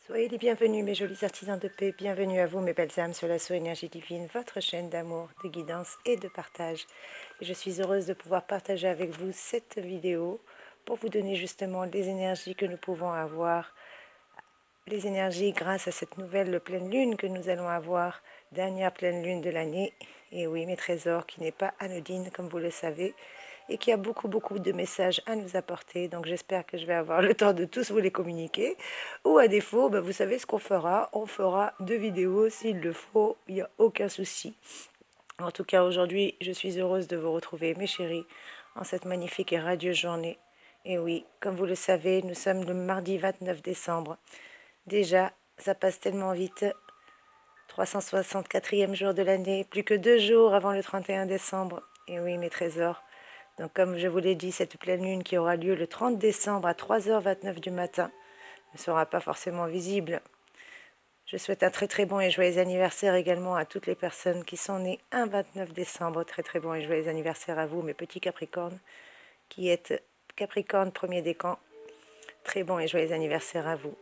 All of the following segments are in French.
Soyez les bienvenus, mes jolis artisans de paix. Bienvenue à vous, mes belles âmes, sur l'assaut énergie divine, votre chaîne d'amour, de guidance et de partage. Et je suis heureuse de pouvoir partager avec vous cette vidéo pour vous donner justement les énergies que nous pouvons avoir, les énergies grâce à cette nouvelle pleine lune que nous allons avoir, dernière pleine lune de l'année. Et oui, mes trésors, qui n'est pas anodine, comme vous le savez, et qui a beaucoup de messages à nous apporter. Donc j'espère que je vais avoir le temps de tous vous les communiquer. Ou à défaut, vous savez ce qu'on fera. On fera 2 vidéos s'il le faut, il n'y a aucun souci. En tout cas, aujourd'hui, je suis heureuse de vous retrouver, mes chéris, en cette magnifique et radieuse journée. Et oui, comme vous le savez, nous sommes le mardi 29 décembre. Déjà, ça passe tellement vite. 364e jour de l'année, plus que 2 jours avant le 31 décembre. Et oui, mes trésors. Donc, comme je vous l'ai dit, cette pleine lune qui aura lieu le 30 décembre à 3h29 du matin ne sera pas forcément visible. Je souhaite un très bon et joyeux anniversaire également à toutes les personnes qui sont nées un 29 décembre. Très bon et joyeux anniversaire à vous, mes petits Capricornes, qui êtes Capricorne premier décan. Très bon et joyeux anniversaire à vous.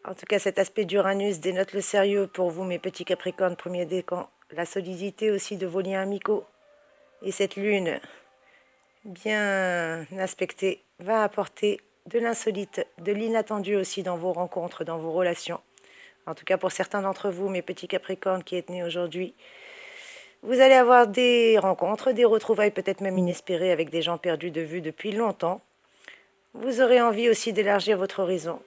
En tout cas, cet aspect d'Uranus dénote le sérieux pour vous, mes petits Capricornes premier décan. La solidité aussi de vos liens amicaux. Et cette lune bien aspectée va apporter de l'insolite, de l'inattendu aussi dans vos rencontres, dans vos relations. En tout cas, pour certains d'entre vous, mes petits Capricornes qui êtes nés aujourd'hui, vous allez avoir des rencontres, des retrouvailles peut-être même inespérées avec des gens perdus de vue depuis longtemps. Vous aurez envie aussi d'élargir votre horizon.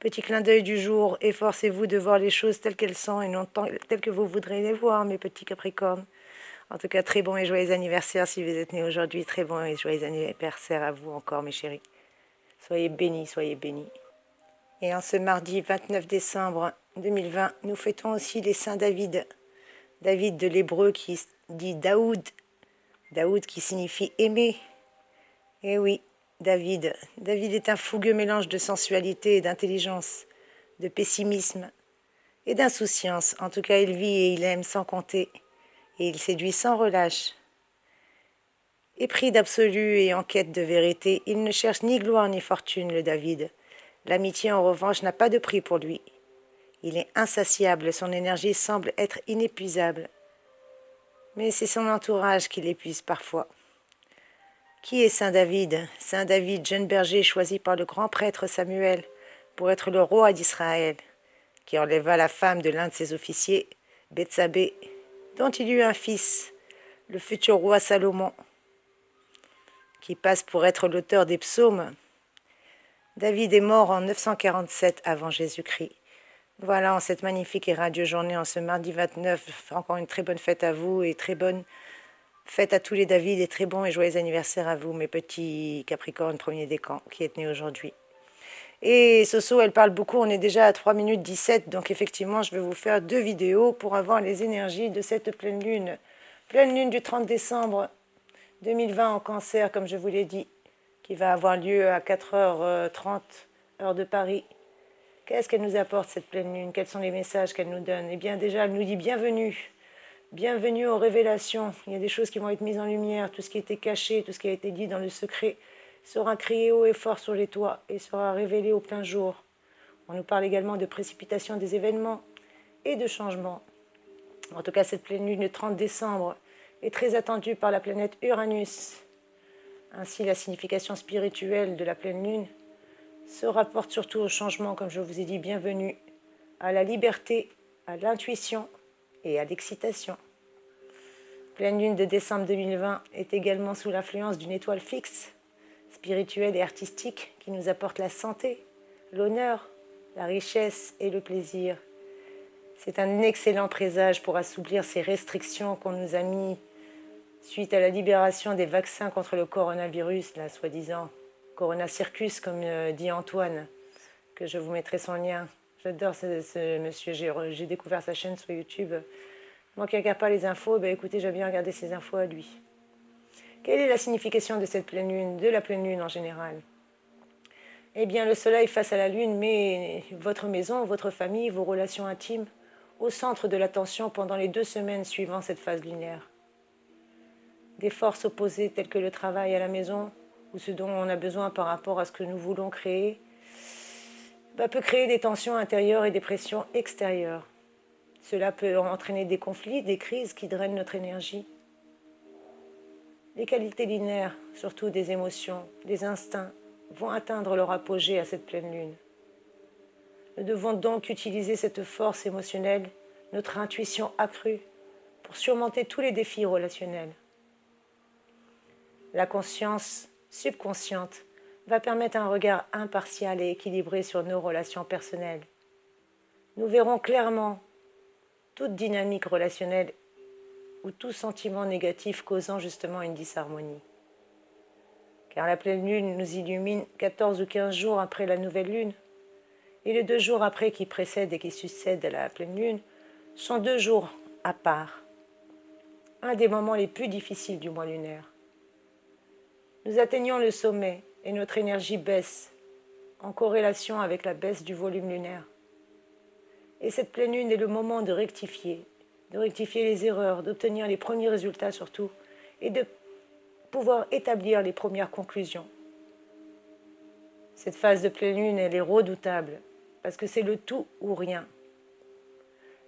Petit clin d'œil du jour, efforcez-vous de voir les choses telles qu'elles sont et non telles que vous voudrez les voir, mes petits Capricornes. En tout cas, très bon et joyeux anniversaire si vous êtes nés aujourd'hui. Très bon et joyeux anniversaire à vous encore, mes chéris. Soyez bénis, soyez bénis. Et en ce mardi 29 décembre 2020, nous fêtons aussi les saints David. David de l'hébreu qui dit Daoud. Daoud qui signifie aimer. Et oui, David. David est un fougueux mélange de sensualité et d'intelligence, de pessimisme et d'insouciance. En tout cas, il vit et il aime sans compter. Et il séduit sans relâche. Épris d'absolu et en quête de vérité, il ne cherche ni gloire ni fortune, le David. L'amitié, en revanche, n'a pas de prix pour lui. Il est insatiable, son énergie semble être inépuisable. Mais c'est son entourage qui l'épuise parfois. Qui est Saint David? Saint David, jeune berger choisi par le grand prêtre Samuel pour être le roi d'Israël, qui enleva la femme de l'un de ses officiers, Bethsabée, dont il eut un fils, le futur roi Salomon, qui passe pour être l'auteur des psaumes. David est mort en 947 avant Jésus-Christ. Voilà, en cette magnifique et radieuse journée, en ce mardi 29, encore une très bonne fête à vous et très bonne fête à tous les David et très bon et joyeux anniversaire à vous, mes petits Capricornes premier décan qui êtes nés aujourd'hui. Et Soso, elle parle beaucoup, on est déjà à 3 minutes 17, donc effectivement, je vais vous faire 2 vidéos pour avoir les énergies de cette pleine lune. Pleine lune du 30 décembre 2020 en cancer, comme je vous l'ai dit, qui va avoir lieu à 4h30, heure de Paris. Qu'est-ce qu'elle nous apporte, cette pleine lune? Quels sont les messages qu'elle nous donne? Eh bien, déjà, elle nous dit bienvenue. Bienvenue aux révélations. Il y a des choses qui vont être mises en lumière. Tout ce qui était caché, tout ce qui a été dit dans le secret sera crié haut et fort sur les toits et sera révélé au plein jour. On nous parle également de précipitation des événements et de changement. En tout cas, cette pleine lune le 30 décembre est très attendue par la planète Uranus. Ainsi, la signification spirituelle de la pleine lune se rapporte surtout au changement, comme je vous ai dit, bienvenue, à la liberté, à l'intuition et à l'excitation. Pleine lune de décembre 2020 est également sous l'influence d'une étoile fixe, spirituelle et artistique, qui nous apporte la santé, l'honneur, la richesse et le plaisir. C'est un excellent présage pour assouplir ces restrictions qu'on nous a mis suite à la libération des vaccins contre le coronavirus, la soi-disant Corona Circus, comme dit Antoine, que je vous mettrai son lien. J'adore ce monsieur, j'ai découvert sa chaîne sur YouTube. Moi qui ne regarde pas les infos, écoutez, j'aime bien regarder ses infos à lui. Quelle est la signification de cette pleine lune, de la pleine lune en général? Eh bien, le soleil face à la lune met votre maison, votre famille, vos relations intimes au centre de l'attention pendant les 2 semaines suivant cette phase lunaire. Des forces opposées telles que le travail à la maison ou ce dont on a besoin par rapport à ce que nous voulons créer peut créer des tensions intérieures et des pressions extérieures. Cela peut entraîner des conflits, des crises qui drainent notre énergie. Les qualités linéaires, surtout des émotions, des instincts, vont atteindre leur apogée à cette pleine lune. Nous devons donc utiliser cette force émotionnelle, notre intuition accrue, pour surmonter tous les défis relationnels. La conscience subconsciente va permettre un regard impartial et équilibré sur nos relations personnelles. Nous verrons clairement toute dynamique relationnelle ou tout sentiment négatif causant justement une disharmonie. Car la pleine lune nous illumine 14 ou 15 jours après la nouvelle lune, et les 2 jours après qui précèdent et qui succèdent à la pleine lune sont 2 jours à part, un des moments les plus difficiles du mois lunaire. Nous atteignons le sommet et notre énergie baisse, en corrélation avec la baisse du volume lunaire. Et cette pleine lune est le moment de rectifier les erreurs, d'obtenir les premiers résultats surtout, et de pouvoir établir les premières conclusions. Cette phase de pleine lune, elle est redoutable, parce que c'est le tout ou rien.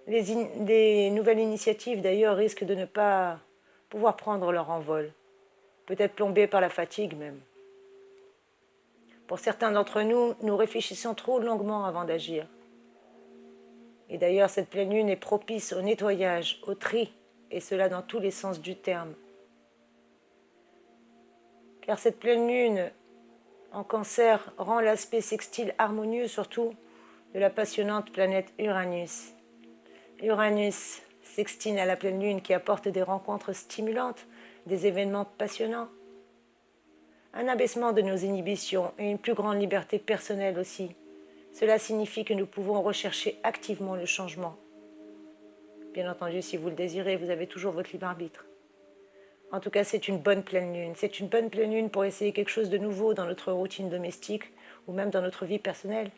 Les nouvelles initiatives d'ailleurs risquent de ne pas pouvoir prendre leur envol, peut-être plombées par la fatigue même. Pour certains d'entre nous, nous réfléchissons trop longuement avant d'agir. Et d'ailleurs, cette pleine lune est propice au nettoyage, au tri, et cela dans tous les sens du terme. Car cette pleine lune en Cancer rend l'aspect sextile harmonieux surtout de la passionnante planète Uranus. Uranus sextile à la pleine lune qui apporte des rencontres stimulantes, des événements passionnants, un abaissement de nos inhibitions et une plus grande liberté personnelle aussi. Cela signifie que nous pouvons rechercher activement le changement. Bien entendu, si vous le désirez, vous avez toujours votre libre arbitre. En tout cas, c'est une bonne pleine lune. C'est une bonne pleine lune pour essayer quelque chose de nouveau dans notre routine domestique ou même dans notre vie personnelle.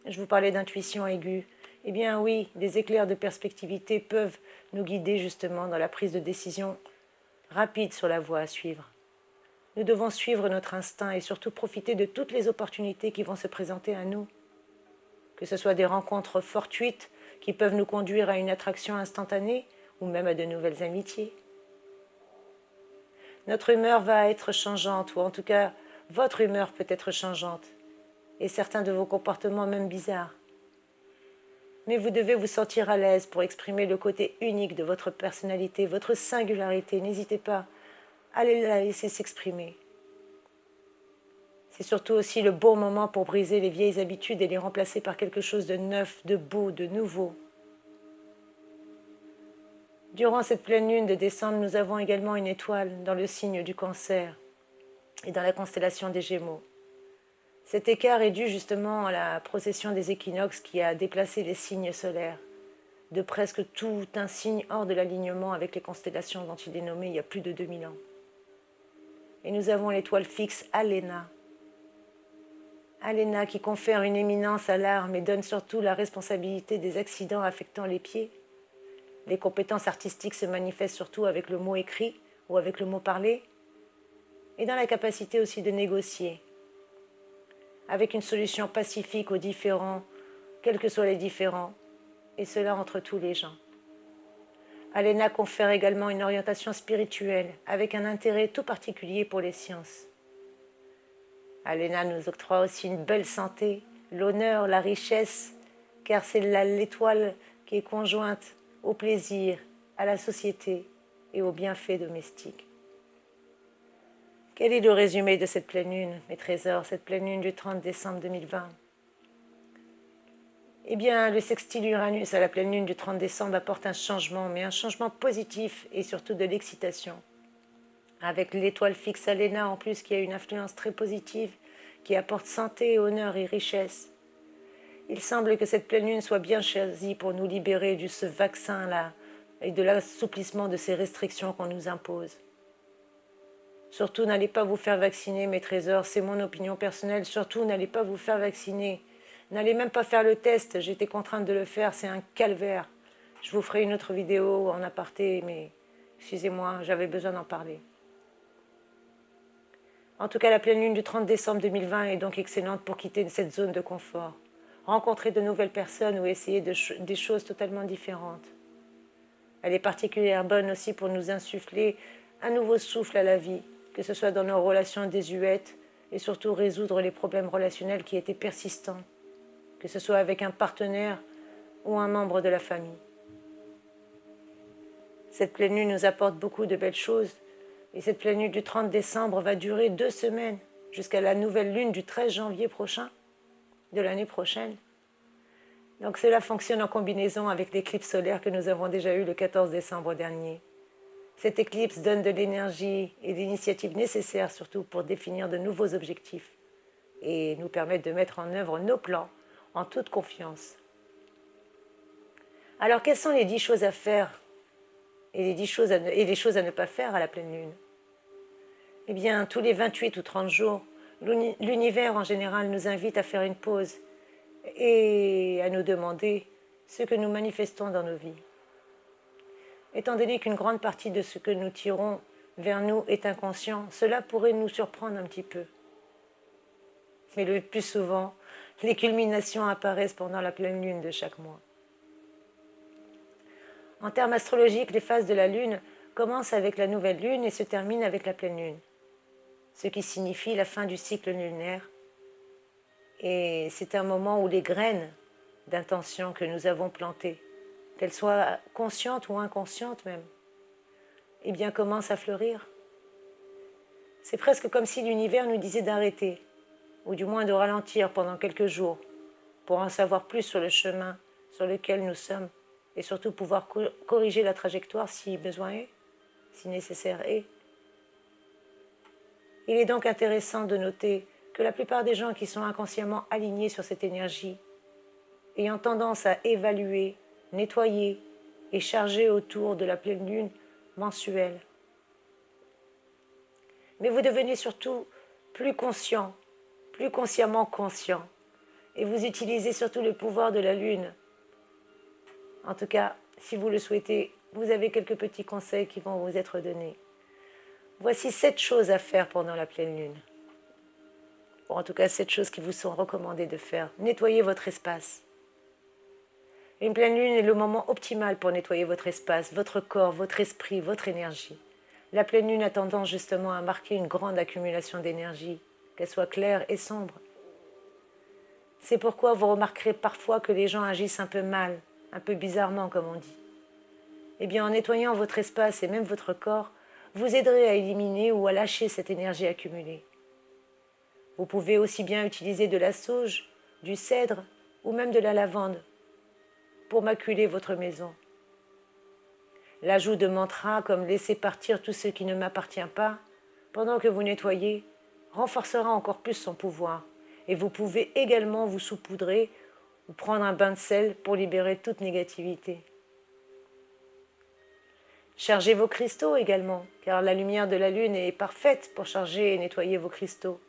Je vous parlais d'intuition aiguë. Eh bien oui, des éclairs de perspectivité peuvent nous guider justement dans la prise de décision rapide sur la voie à suivre. Nous devons suivre notre instinct et surtout profiter de toutes les opportunités qui vont se présenter à nous. Que ce soit des rencontres fortuites qui peuvent nous conduire à une attraction instantanée ou même à de nouvelles amitiés. Notre humeur va être changeante, ou en tout cas, votre humeur peut être changeante, et certains de vos comportements même bizarres. Mais vous devez vous sentir à l'aise pour exprimer le côté unique de votre personnalité, votre singularité. N'hésitez pas à la laisser s'exprimer. C'est surtout aussi le bon moment pour briser les vieilles habitudes et les remplacer par quelque chose de neuf, de beau, de nouveau. Durant cette pleine lune de décembre, nous avons également une étoile dans le signe du Cancer et dans la constellation des Gémeaux. Cet écart est dû justement à la procession des équinoxes qui a déplacé les signes solaires de presque tout un signe hors de l'alignement avec les constellations dont il est nommé il y a plus de 2000 ans. Et nous avons l'étoile fixe Alena. Alena qui confère une éminence à l'art mais donne surtout la responsabilité des accidents affectant les pieds. Les compétences artistiques se manifestent surtout avec le mot écrit ou avec le mot parlé et dans la capacité aussi de négocier avec une solution pacifique aux différends, quels que soient les différends, et cela entre tous les gens. Alena confère également une orientation spirituelle avec un intérêt tout particulier pour les sciences. Alena nous octroie aussi une belle santé, l'honneur, la richesse, car c'est l'étoile qui est conjointe au plaisir, à la société et aux bienfaits domestiques. Quel est le résumé de cette pleine lune, mes trésors, cette pleine lune du 30 décembre 2020 ? Eh bien, le sextile Uranus à la pleine lune du 30 décembre apporte un changement, mais un changement positif et surtout de l'excitation. Avec l'étoile fixe Alena en plus qui a une influence très positive, qui apporte santé, honneur et richesse. Il semble que cette pleine lune soit bien choisie pour nous libérer de ce vaccin-là et de l'assouplissement de ces restrictions qu'on nous impose. Surtout, n'allez pas vous faire vacciner, mes trésors, c'est mon opinion personnelle. Surtout, n'allez pas vous faire vacciner. N'allez même pas faire le test, j'étais contrainte de le faire, c'est un calvaire. Je vous ferai une autre vidéo en aparté, mais excusez-moi, j'avais besoin d'en parler. En tout cas, la pleine lune du 30 décembre 2020 est donc excellente pour quitter cette zone de confort, rencontrer de nouvelles personnes ou essayer des choses totalement différentes. Elle est particulièrement bonne aussi pour nous insuffler un nouveau souffle à la vie, que ce soit dans nos relations désuètes et surtout résoudre les problèmes relationnels qui étaient persistants, que ce soit avec un partenaire ou un membre de la famille. Cette pleine lune nous apporte beaucoup de belles choses et cette pleine lune du 30 décembre va durer 2 semaines jusqu'à la nouvelle lune du 13 janvier prochain, de l'année prochaine. Donc cela fonctionne en combinaison avec l'éclipse solaire que nous avons déjà eue le 14 décembre dernier. Cette éclipse donne de l'énergie et l'initiative nécessaires surtout pour définir de nouveaux objectifs et nous permettre de mettre en œuvre nos plans en toute confiance. Alors quelles sont les 10 choses à faire et les choses à ne pas faire à la pleine lune? Eh bien, tous les 28 ou 30 jours, l'univers en général nous invite à faire une pause et à nous demander ce que nous manifestons dans nos vies. Étant donné qu'une grande partie de ce que nous tirons vers nous est inconscient, cela pourrait nous surprendre un petit peu. Mais le plus souvent, les culminations apparaissent pendant la pleine lune de chaque mois. En termes astrologiques, les phases de la lune commencent avec la nouvelle lune et se terminent avec la pleine lune, ce qui signifie la fin du cycle lunaire. Et c'est un moment où les graines d'intention que nous avons plantées, qu'elles soient conscientes ou inconscientes même, eh bien commencent à fleurir. C'est presque comme si l'univers nous disait d'arrêter, ou du moins de ralentir pendant quelques jours, pour en savoir plus sur le chemin sur lequel nous sommes, et surtout pouvoir corriger la trajectoire si besoin est, si nécessaire est. Il est donc intéressant de noter que la plupart des gens qui sont inconsciemment alignés sur cette énergie, ayant tendance à évaluer, nettoyer et charger autour de la pleine lune mensuelle. Mais vous devenez surtout plus conscient, plus consciemment conscient, et vous utilisez surtout le pouvoir de la lune. En tout cas, si vous le souhaitez, vous avez quelques petits conseils qui vont vous être donnés. Voici 7 choses à faire pendant la pleine lune. Ou en tout cas, 7 choses qui vous sont recommandées de faire. Nettoyez votre espace. Une pleine lune est le moment optimal pour nettoyer votre espace, votre corps, votre esprit, votre énergie. La pleine lune a tendance justement à marquer une grande accumulation d'énergie, qu'elle soit claire et sombre. C'est pourquoi vous remarquerez parfois que les gens agissent un peu mal, un peu bizarrement comme on dit. Eh bien, en nettoyant votre espace et même votre corps, vous aiderez à éliminer ou à lâcher cette énergie accumulée. Vous pouvez aussi bien utiliser de la sauge, du cèdre ou même de la lavande pour maculer votre maison. L'ajout de mantras comme laisser partir tout ce qui ne m'appartient pas pendant que vous nettoyez renforcera encore plus son pouvoir et vous pouvez également vous saupoudrer ou prendre un bain de sel pour libérer toute négativité. Chargez vos cristaux également, car la lumière de la lune est parfaite pour charger et nettoyer vos cristaux.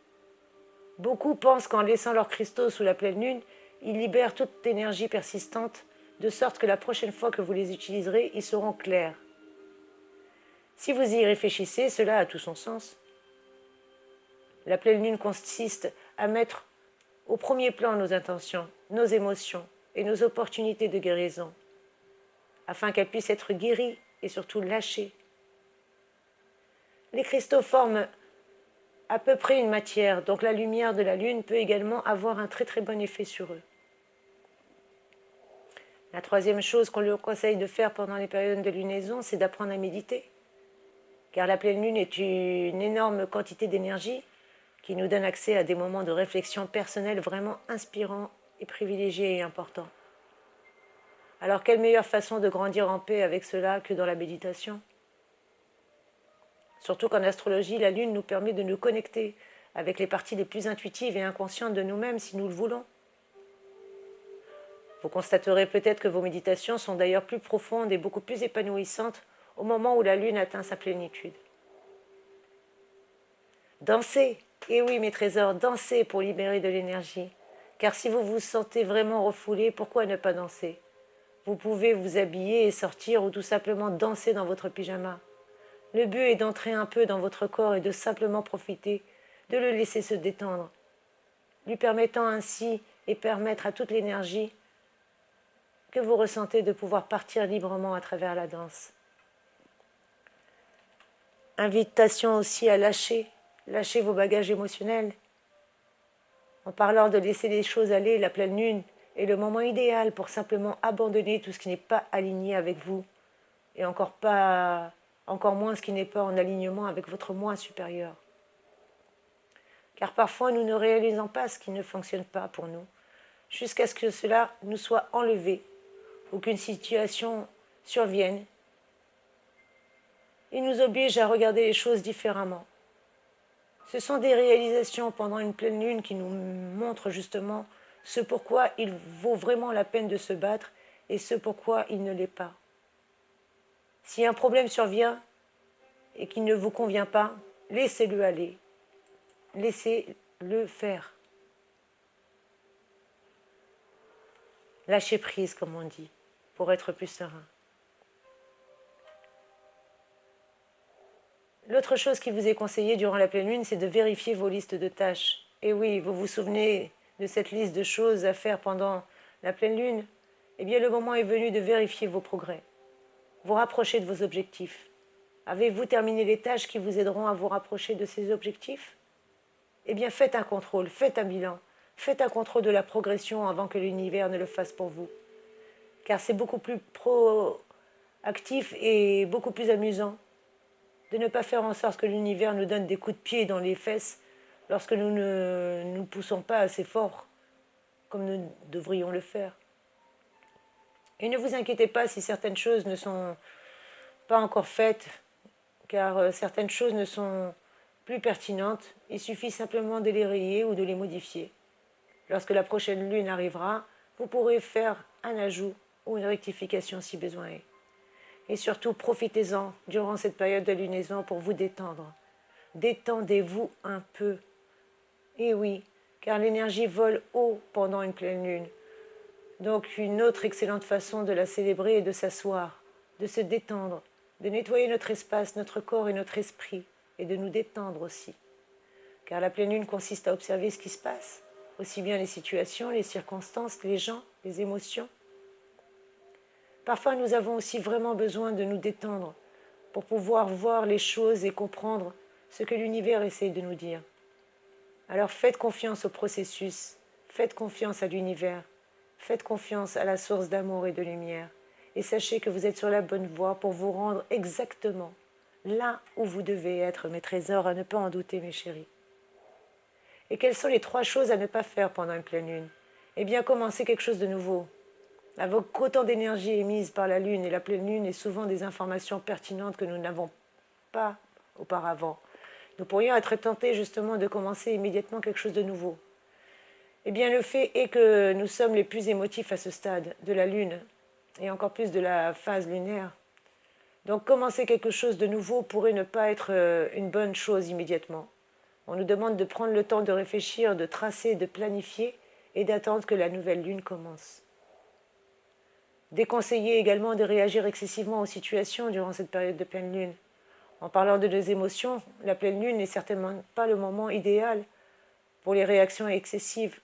Beaucoup pensent qu'en laissant leurs cristaux sous la pleine lune, ils libèrent toute énergie persistante, de sorte que la prochaine fois que vous les utiliserez, ils seront clairs. Si vous y réfléchissez, cela a tout son sens. La pleine lune consiste à mettre au premier plan nos intentions, nos émotions et nos opportunités de guérison, afin qu'elles puissent être guéries et surtout lâchées. Les cristaux forment à peu près une matière, donc la lumière de la lune peut également avoir un très très bon effet sur eux. La troisième chose qu'on leur conseille de faire pendant les périodes de lunaison, c'est d'apprendre à méditer, car la pleine lune est une énorme quantité d'énergie qui nous donne accès à des moments de réflexion personnelle vraiment inspirants et privilégiés et importants. Alors quelle meilleure façon de grandir en paix avec cela que dans la méditation? Surtout qu'en astrologie, la lune nous permet de nous connecter avec les parties les plus intuitives et inconscientes de nous-mêmes si nous le voulons. Vous constaterez peut-être que vos méditations sont d'ailleurs plus profondes et beaucoup plus épanouissantes au moment où la lune atteint sa plénitude. Dansez, et oui mes trésors, dansez pour libérer de l'énergie. Car si vous vous sentez vraiment refoulé, pourquoi ne pas danser? Vous pouvez vous habiller et sortir ou tout simplement danser dans votre pyjama. Le but est d'entrer un peu dans votre corps et de simplement profiter de le laisser se détendre, lui permettant ainsi et permettre à toute l'énergie que vous ressentez de pouvoir partir librement à travers la danse. Invitation aussi à lâcher vos bagages émotionnels. En parlant de laisser les choses aller, la pleine lune est le moment idéal pour simplement abandonner tout ce qui n'est pas aligné avec vous et encore moins ce qui n'est pas en alignement avec votre moi supérieur. Car parfois nous ne réalisons pas ce qui ne fonctionne pas pour nous, jusqu'à ce que cela nous soit enlevé ou qu'une situation survienne et nous oblige à regarder les choses différemment. Ce sont des réalisations pendant une pleine lune qui nous montrent justement ce pourquoi il vaut vraiment la peine de se battre et ce pourquoi il ne l'est pas. Si un problème survient et qu'il ne vous convient pas, laissez-le aller. Laissez-le faire. Lâchez prise, comme on dit, pour être plus serein. L'autre chose qui vous est conseillée durant la pleine lune, c'est de vérifier vos listes de tâches. Et oui, vous vous souvenez de cette liste de choses à faire pendant la pleine lune? Eh bien, le moment est venu de vérifier vos progrès, vous rapprocher de vos objectifs. Avez-vous terminé les tâches qui vous aideront à vous rapprocher de ces objectifs? Eh bien, faites un contrôle, faites un bilan, faites un contrôle de la progression avant que l'univers ne le fasse pour vous. Car c'est beaucoup plus proactif et beaucoup plus amusant de ne pas faire en sorte que l'univers nous donne des coups de pied dans les fesses lorsque nous ne nous poussons pas assez fort comme nous devrions le faire. Et ne vous inquiétez pas si certaines choses ne sont pas encore faites, car certaines choses ne sont plus pertinentes. Il suffit simplement de les rayer ou de les modifier. Lorsque la prochaine lune arrivera, vous pourrez faire un ajout ou une rectification si besoin est. Et surtout, profitez-en durant cette période de lunaison pour vous détendre. Détendez-vous un peu. Et oui, car l'énergie vole haut pendant une pleine lune. Donc une autre excellente façon de la célébrer est de s'asseoir, de se détendre, de nettoyer notre espace, notre corps et notre esprit, et de nous détendre aussi. Car la pleine lune consiste à observer ce qui se passe, aussi bien les situations, les circonstances, les gens, les émotions. Parfois, nous avons aussi vraiment besoin de nous détendre pour pouvoir voir les choses et comprendre ce que l'univers essaye de nous dire. Alors faites confiance au processus, faites confiance à l'univers, faites confiance à la source d'amour et de lumière, et sachez que vous êtes sur la bonne voie pour vous rendre exactement là où vous devez être, mes trésors, à ne pas en douter, mes chéris. Et quelles sont les 3 choses à ne pas faire pendant une pleine lune? Eh bien, commencez quelque chose de nouveau. Avec autant d'énergie émise par la lune et la pleine lune et souvent des informations pertinentes que nous n'avons pas auparavant, nous pourrions être tentés justement de commencer immédiatement quelque chose de nouveau. Eh bien, le fait est que nous sommes les plus émotifs à ce stade de la lune et encore plus de la phase lunaire. Donc, commencer quelque chose de nouveau pourrait ne pas être une bonne chose immédiatement. On nous demande de prendre le temps de réfléchir, de tracer, de planifier et d'attendre que la nouvelle lune commence. Déconseiller également de réagir excessivement aux situations durant cette période de pleine lune. En parlant de nos émotions, la pleine lune n'est certainement pas le moment idéal pour les réactions excessives.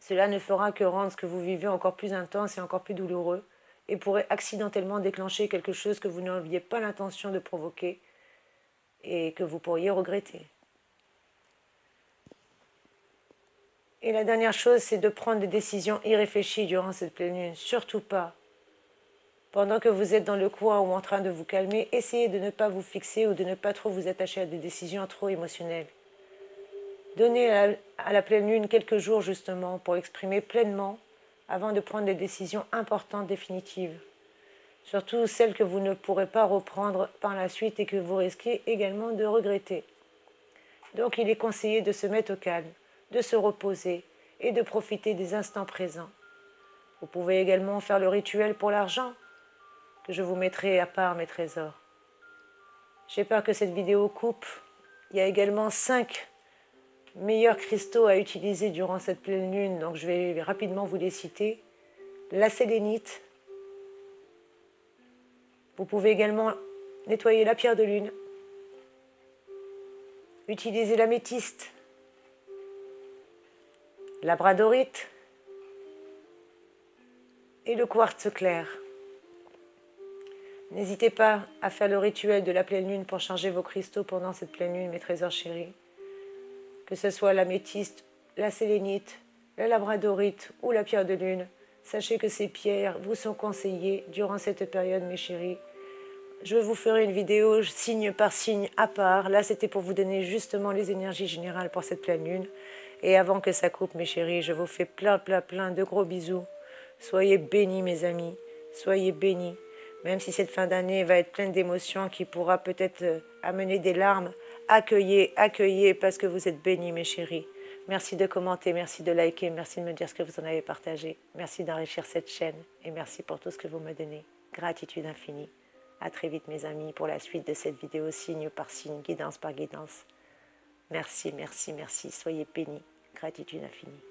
Cela ne fera que rendre ce que vous vivez encore plus intense et encore plus douloureux et pourrait accidentellement déclencher quelque chose que vous n'aviez pas l'intention de provoquer et que vous pourriez regretter. Et la dernière chose, c'est de prendre des décisions irréfléchies durant cette pleine lune. Surtout pas. Pendant que vous êtes dans le coin ou en train de vous calmer, essayez de ne pas vous fixer ou de ne pas trop vous attacher à des décisions trop émotionnelles. Donnez à la pleine lune quelques jours justement pour exprimer pleinement avant de prendre des décisions importantes, définitives. Surtout celles que vous ne pourrez pas reprendre par la suite et que vous risquez également de regretter. Donc il est conseillé de se mettre au calme, de se reposer et de profiter des instants présents. Vous pouvez également faire le rituel pour l'argent, que je vous mettrai à part, mes trésors. J'ai peur que cette vidéo coupe. Il y a également 5 meilleurs cristaux à utiliser durant cette pleine lune, donc je vais rapidement vous les citer. La sélénite. Vous pouvez également nettoyer la pierre de lune. utilisez l'améthyste, labradorite et le quartz clair. N'hésitez pas à faire le rituel de la pleine lune pour changer vos cristaux pendant cette pleine lune, mes trésors chéris. Que ce soit l'améthyste, la sélénite, la labradorite ou la pierre de lune, sachez que ces pierres vous sont conseillées durant cette période, mes chéris. Je vous ferai une vidéo signe par signe à part. Là, c'était pour vous donner justement les énergies générales pour cette pleine lune. Et avant que ça coupe, mes chéris, je vous fais plein de gros bisous. Soyez bénis, mes amis. Soyez bénis. Même si cette fin d'année va être pleine d'émotions qui pourra peut-être amener des larmes, accueillez, parce que vous êtes bénis, mes chéris. Merci de commenter, merci de liker, merci de me dire ce que vous en avez partagé. Merci d'enrichir cette chaîne et merci pour tout ce que vous me donnez. Gratitude infinie. À très vite, mes amis, pour la suite de cette vidéo signe par signe, guidance par guidance. Merci. Soyez bénis. Gratitude infinie.